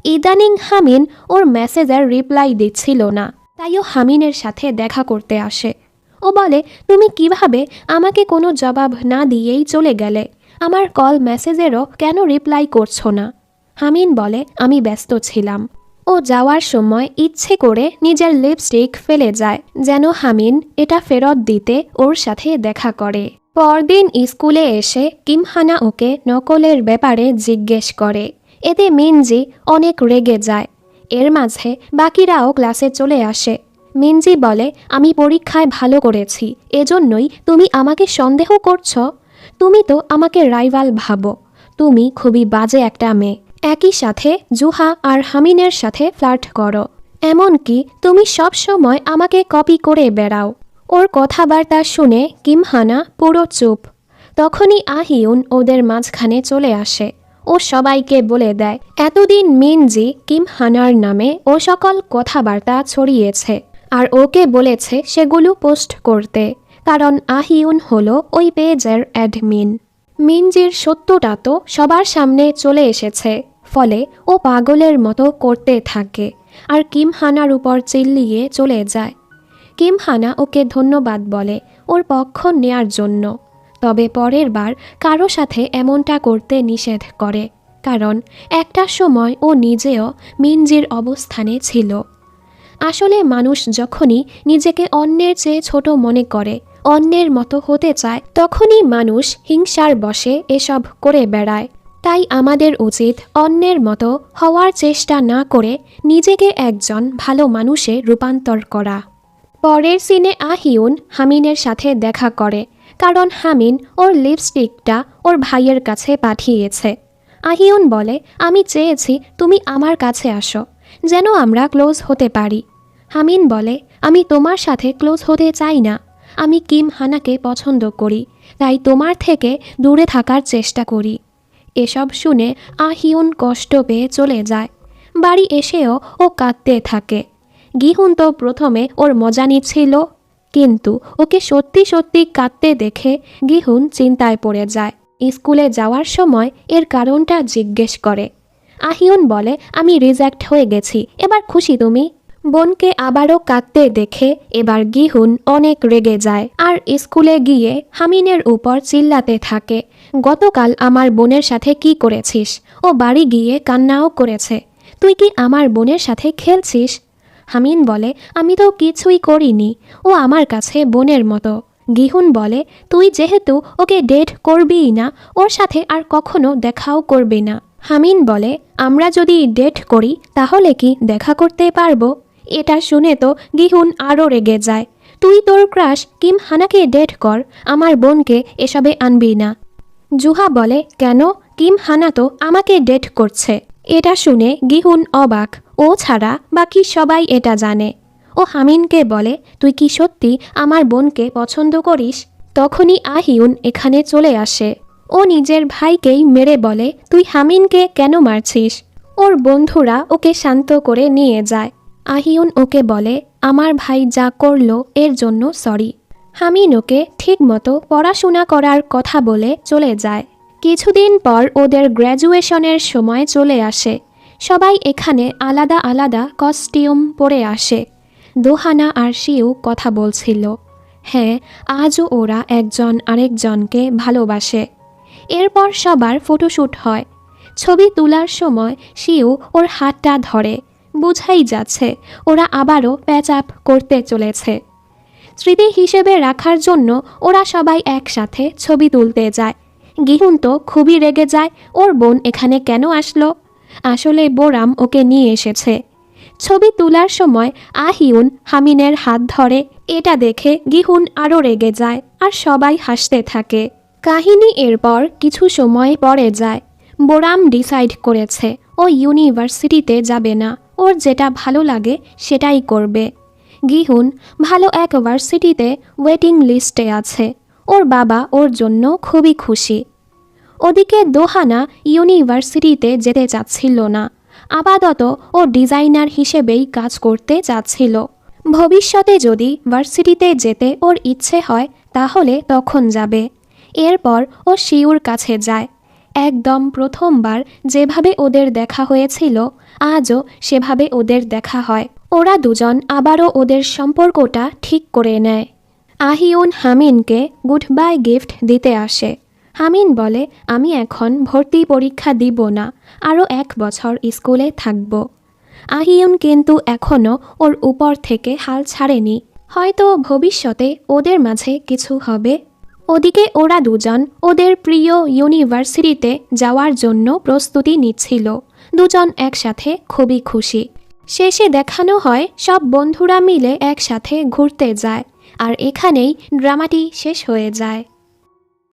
ইদানিং হামিন ওর মেসেজের রিপ্লাই দিচ্ছিল না, তাইও হামিনের সাথে দেখা করতে আসে। ও বলে তুমি কিভাবে আমাকে কোনো জবাব না দিয়েই চলে গেলে? আমার কল মেসেজেরও কেন রিপ্লাই করছো না? হামিন বলে আমি ব্যস্ত ছিলাম। ও যাওয়ার সময় ইচ্ছে করে নিজের লিপস্টিক ফেলে যায়, যেন হামিন এটা ফেরত দিতে ওর সাথে দেখা করে। পরদিন স্কুলে এসে কিমহানা ওকে নকলের ব্যাপারে জিজ্ঞেস করে। এতে মিনজি অনেক রেগে যায়। এর মাঝে বাকিরাও ক্লাসে চলে আসে। মিনজি বলে আমি পরীক্ষায় ভালো করেছি, এজন্যই তুমি আমাকে সন্দেহ করছো? তুমি তো আমাকে রাইভাল ভাবো। তুমি খুবই বাজে একটা মেয়ে। একই সাথে জুহা আর হামিনের সাথে ফ্লার্ট করো। এমনকি তুমি সব সময় আমাকে কপি করে বেড়াও। ওর কথাবার্তা শুনে কিমহানা পুরো চুপ। তখনই আহিউন ওদের মাঝখানে চলে আসে। ও সবাইকে বলে দেয় এতদিন মিনজি কিমহানার নামে ও সকল কথাবার্তা ছড়িয়েছে আর ওকে বলেছে সেগুলো পোস্ট করতে, কারণ আহিউন হলো ওই পেজের অ্যাডমিন। মিনজির সত্যটা তো সবার সামনে চলে এসেছে, ফলে ও পাগলের মতো করতে থাকে আর কিমহানার উপর চিল্লিয়ে চলে যায়। কিমহানা ওকে ধন্যবাদ বলে ওর পক্ষ নেয়ার জন্য, তবে পরের বার কারো সাথে এমনটা করতে নিষেধ করে, কারণ একটা সময় ও নিজেও মিনজির অবস্থানে ছিল। আসলে মানুষ যখনই নিজেকে অন্যের চেয়ে ছোট মনে করে, অন্যের মতো হতে চায়, তখনই মানুষ হিংসার বশে এসব করে বেড়ায়। তাই আমাদের উচিত অন্যের মতো হওয়ার চেষ্টা না করে নিজেকে একজন ভালো মানুষে রূপান্তর করা। পরের সিনে আহিউন হামিনের সাথে দেখা করে, কারণ হামিন ওর লিপস্টিকটা ওর ভাইয়ের কাছে পাঠিয়েছে। আহিউন বলে আমি চেয়েছি তুমি আমার কাছে আসো, যেন আমরা ক্লোজ হতে পারি। হামিন বলে আমি তোমার সাথে ক্লোজ হতে চাই না। আমি কিমহানাকে পছন্দ করি, তাই তোমার থেকে দূরে থাকার চেষ্টা করি। এসব শুনে আহিউন কষ্ট পেয়ে চলে যায়। বাড়ি এসেও ও কাঁদতে থাকে। গিহুন তো প্রথমে ওর মজা নিচ্ছিল, কিন্তু ওকে সত্যি সত্যি কাঁদতে দেখে গিহুন চিন্তায় পড়ে যায়। স্কুলে যাওয়ার সময় এর কারণটা জিজ্ঞেস করে। আহিউন বলে আমি রিজেক্ট হয়ে গেছি, এবার খুশি তুমি? বোনকে আবারও কাঁদতে দেখে এবার গিহুন অনেক রেগে যায় আর স্কুলে গিয়ে হামিনের উপর চিল্লাতে থাকে, গতকাল আমার বোনের সাথে কি করেছিস? ও বাড়ি গিয়ে কান্নাও করেছে। তুই কি আমার বোনের সাথে খেলছিস? হামিন বলে আমি তো কিছুই করিনি, ও আমার কাছে বোনের মতো। গিহুন বলে তুই যেহেতু ওকে ডেট করবিই না, ওর সাথে আর কখনো দেখাও করবি না। হামিন বলে আমরা যদি ডেট করি তাহলে কি দেখা করতে পারবো? এটা শুনে তো গিহুন আরও রেগে যায়। তুই তোর ক্রাশ কিমহানাকে ডেট কর, আমার বোনকে এসবে আনবি না। জুহা বলে কেন? কিমহানা তো আমাকে ডেট করছে। এটা শুনে গিহুন অবাক। ও ছাড়া বাকি সবাই এটা জানে। ও হামিনকে বলে তুই কি সত্যি আমার বোনকে পছন্দ করিস? তখনই আহিউন এখানে চলে আসে। ও নিজের ভাইকেই মেরে বলে, তুই হামিনকে কেন মারছিস? ওর বন্ধুরা ওকে শান্ত করে নিয়ে যায়। আহিউন ওকে বলে, আমার ভাই যা করলো এর জন্য সরি। হামিন ওকে ঠিকমতো পড়াশোনা করার কথা বলে চলে যায়। কিছুদিন পর ওদের গ্র্যাজুয়েশনের সময় চলে আসে। সবাই এখানে আলাদা আলাদা কস্টিউম পরে আসে। দোহানা আর শিউ কথা বলছিল। হ্যাঁ, আজও ওরা একজন আরেকজনকে ভালোবাসে। এরপর সবার ফটোশ্যুট হয়। ছবি তোলার সময় শিউ ওর হাতটা ধরে। বোঝাই যাচ্ছে ওরা আবারও প্যাচ আপ করতে চলেছে। স্মৃতি হিসেবে রাখার জন্য ওরা সবাই একসাথে ছবি তুলতে যায়। গিহুন তো খুবই রেগে যায়, ওর বোন এখানে কেন আসলো? আসলে বোরাম ওকে নিয়ে এসেছে। ছবি তোলার সময় আহিউন হামিনের হাত ধরে। এটা দেখে গিহুন আরও রেগে যায় আর সবাই হাসতে থাকে। কাহিনী এরপর কিছু সময় পরে যায়। বোরাম ডিসাইড করেছে ও ইউনিভার্সিটিতে যাবে না, ওর যেটা ভালো লাগে সেটাই করবে। গিহুন ভালো এক ভার্সিটিতে ওয়েটিং লিস্টে আছে। ওর বাবা ওর জন্য খুবই খুশি। ওদিকে দোহানা ইউনিভার্সিটিতে যেতে চাচ্ছিল না। আপাতত ও ডিজাইনার হিসেবেই কাজ করতে চাচ্ছিল। ভবিষ্যতে যদি ভার্সিটিতে যেতে ওর ইচ্ছে হয় তাহলে তখন যাবে। এরপর ও শিউর কাছে যায়। একদম প্রথমবার যেভাবে ওদের দেখা হয়েছিল আজও সেভাবে ওদের দেখা হয়। ওরা দুজন আবারও ওদের সম্পর্কটা ঠিক করে নেয়। আহিউন হামিনকে গুড বাই গিফট দিতে আসে। হামিন বলে, আমি এখন ভর্তি পরীক্ষা দিব না, আরও 1 বছর স্কুলে থাকব। আহিউন কিন্তু এখনও ওর উপর থেকে হাল ছাড়েনি। হয়তো ভবিষ্যতে ওদের মাঝে কিছু হবে। ওদিকে ওরা দুজন ওদের প্রিয় ইউনিভার্সিটিতে যাওয়ার জন্য প্রস্তুতি নিচ্ছিল। দুজন একসাথে খুবই খুশি। শেষে দেখানো হয় সব বন্ধুরা মিলে একসাথে ঘুরতে যায়। আর এখানেই ড্রামাটি শেষ হয়ে যায়।